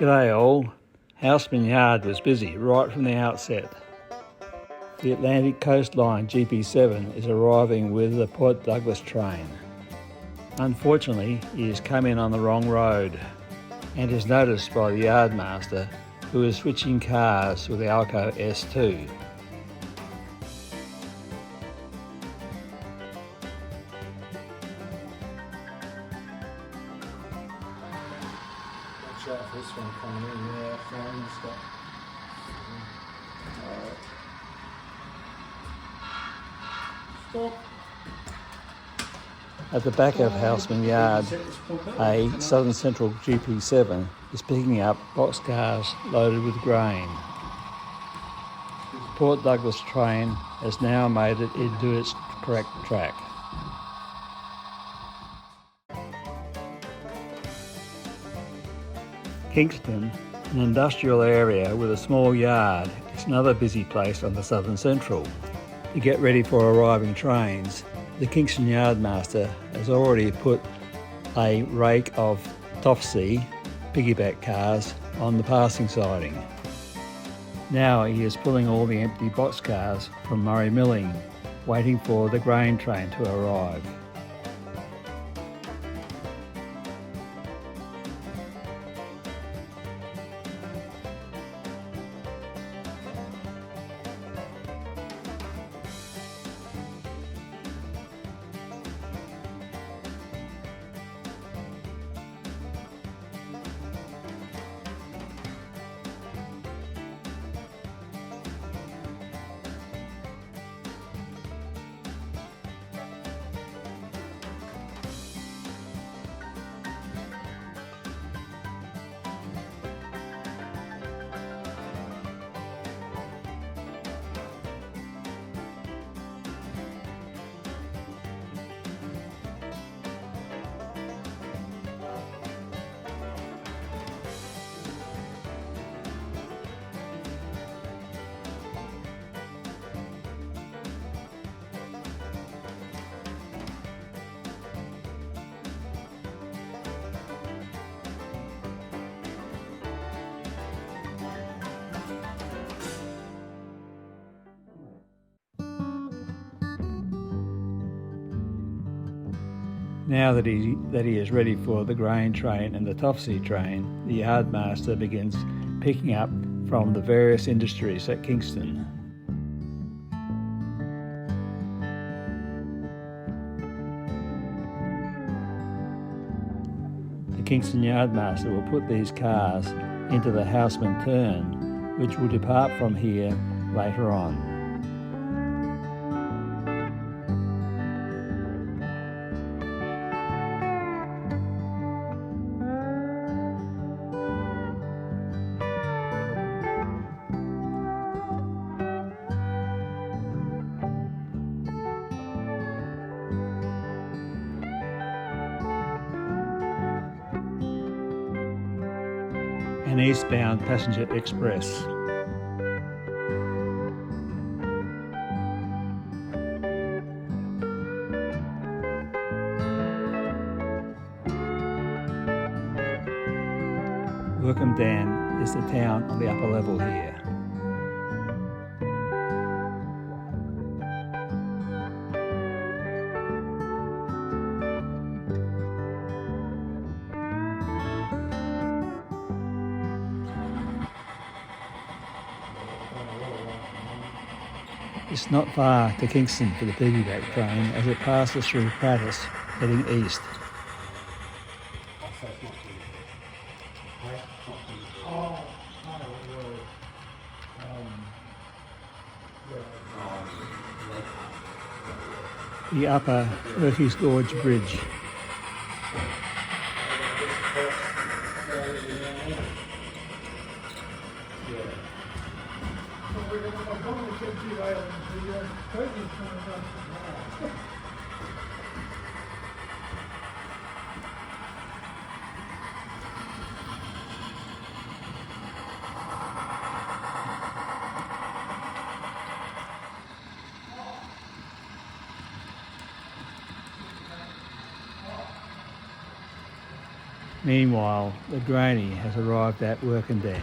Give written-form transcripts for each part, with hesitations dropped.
G'day all. Houseman Yard was busy right from the outset. The Atlantic Coastline GP7 is arriving with the Port Douglas train. Unfortunately, he has come in on the wrong road and is noticed by the yardmaster, who is switching cars with the Alco S2. Watch out for this one coming in, yeah, fine stuff. Stop. At the back of Houseman Yard, a Southern Central GP7 is picking up boxcars loaded with grain. The Port Douglas train has now made it into its correct track. Kingston, an industrial area with a small yard, is another busy place on the Southern Central. To get ready for arriving trains, the Kingston yardmaster has already put a rake of TOFC piggyback cars on the passing siding. Now he is pulling all the empty boxcars from Murray Milling, waiting for the grain train to arrive. Now that he is ready for the grain train and the TOFC train, the yardmaster begins picking up from the various industries at Kingston. The Kingston yardmaster will put these cars into the Houseman turn, which will depart from here later on. An eastbound passenger express. Werkendam is the town on the upper level here. It's not far to Kingston for the piggyback train as it passes through Prattis heading east. The upper Urquhart Gorge Bridge. Meanwhile, the granny has arrived at Werkendam.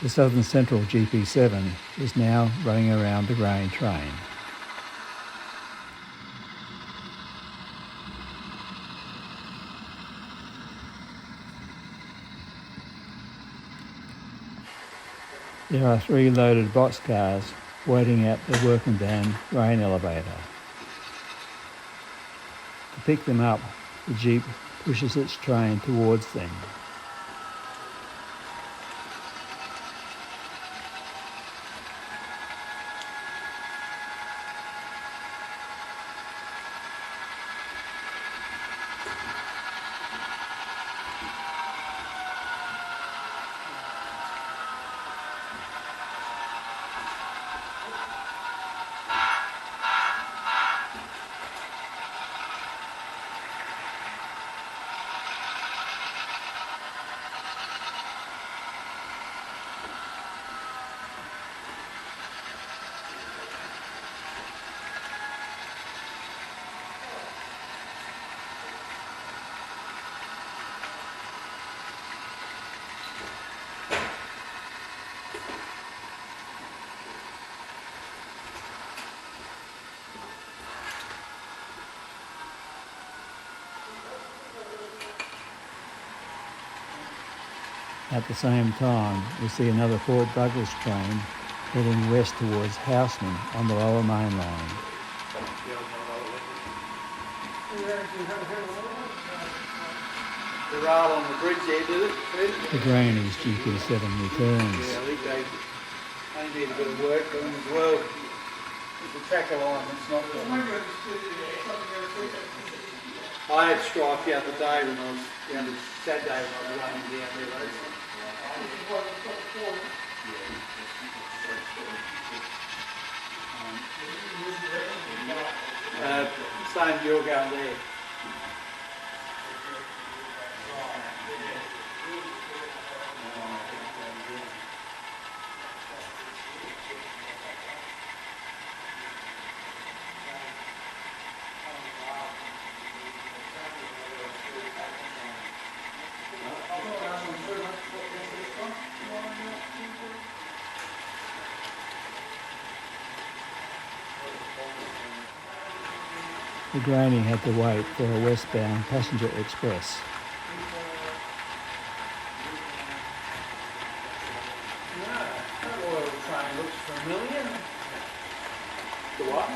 The Southern Central GP7 is now running around the grain train. There are 3 loaded boxcars waiting at the Werkendam grain elevator. To pick them up, the jeep pushes its train towards them. At the same time, we see another Port Douglas train heading west towards Houseman on the lower main line. The rail on the bridge there, did it? The granny's GP7 returns. Yeah, I think they need a bit of work on them as well. The track alignment's not good. I had strife the other day when I was down to Saturday when I was running down there. Same you're going there. The granny had to wait for a westbound passenger express. That oil train looks familiar. The what?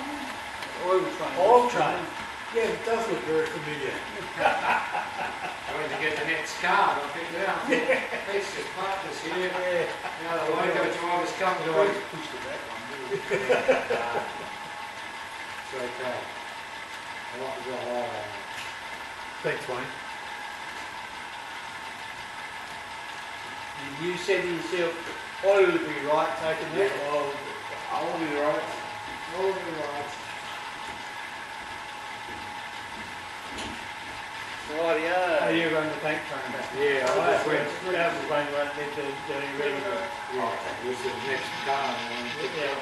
Oil train. Oil train? Yeah, it does look very familiar. I went to get the next card, I think now. Let's just park this here. Yeah. Now the logo drivers come to us. Push the back one. It's okay. I want to go higher. Thanks, Wayne. You said to yourself, oil would be right taking that. I'll be right. I'll be right. Oh, you run the tank train back. Yeah, I That was Wayne right there to ready for it. Yeah, this is the next car. Yeah.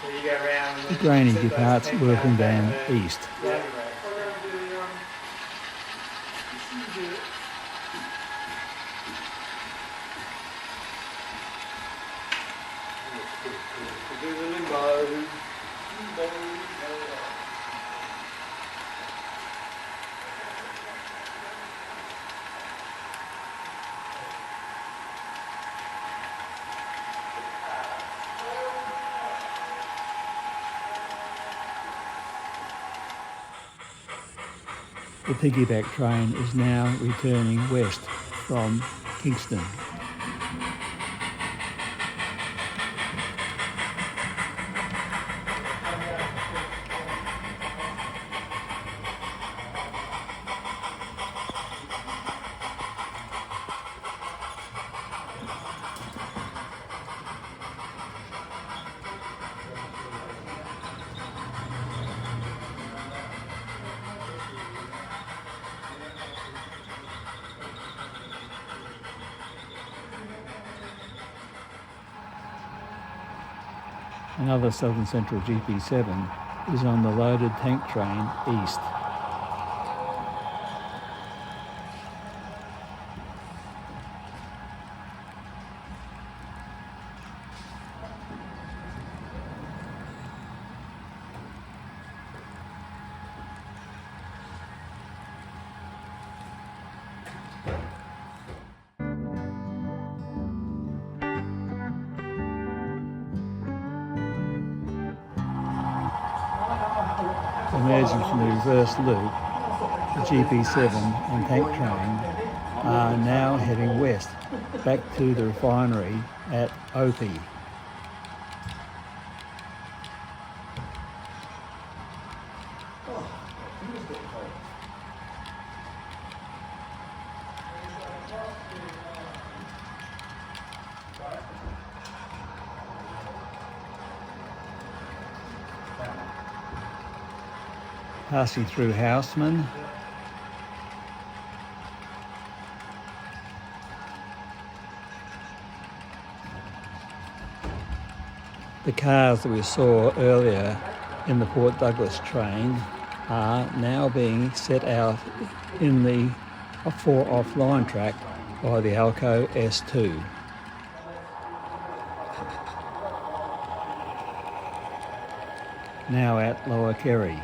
So you go around. The granny departs Werkendam east. Yeah. Do the limbo. The piggyback train is now returning west from Kingston. Another Southern Central GP7 is on the loaded tank train east. Emerging from the reverse loop, the GP7 and tank train are now heading west, back to the refinery at Opie. Passing through Houseman, the cars that we saw earlier in the Port Douglas train are now being set out in the 4 off-line track by the Alco S2. Now at Lower Kerry.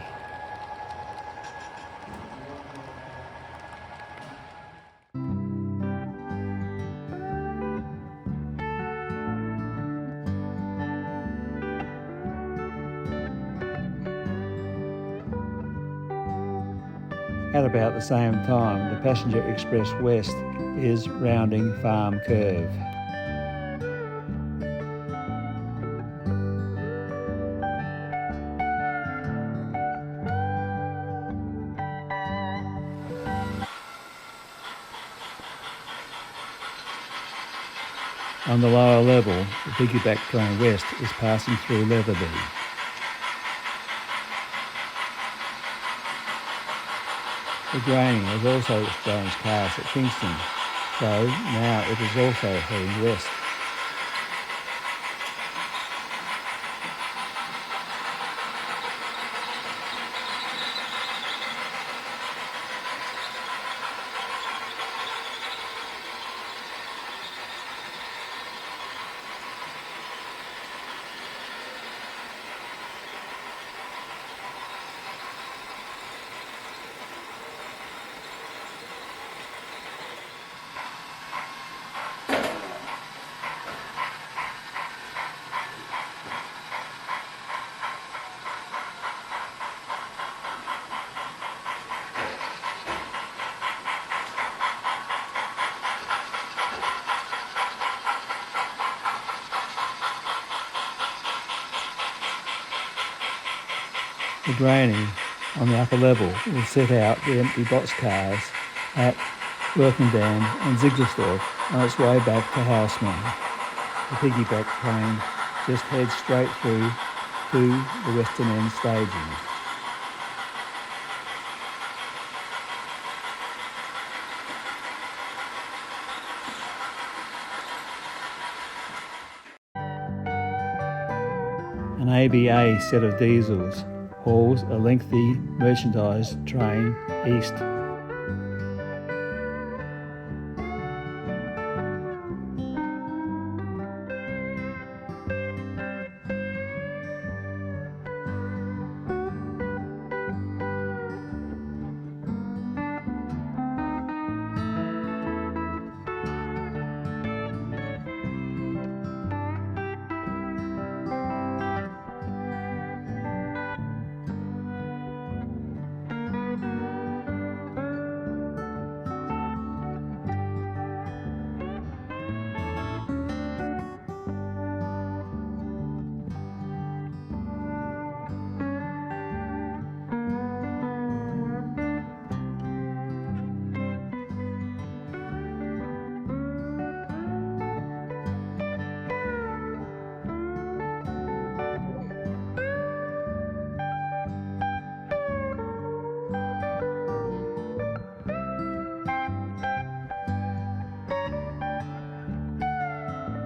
At about the same time, the Passenger Express West is rounding Farm Curve. On the lower level, the piggyback train west is passing through Leatherby. The graining has also exchanged cars at Kingston, so now it is also heading west. The graining on the upper level will set out the empty box cars at Werkendam and Ziggersdorf on its way back to Houseman. The piggyback train just heads straight through to the Western End staging. An ABA set of diesels hauls a lengthy merchandise train east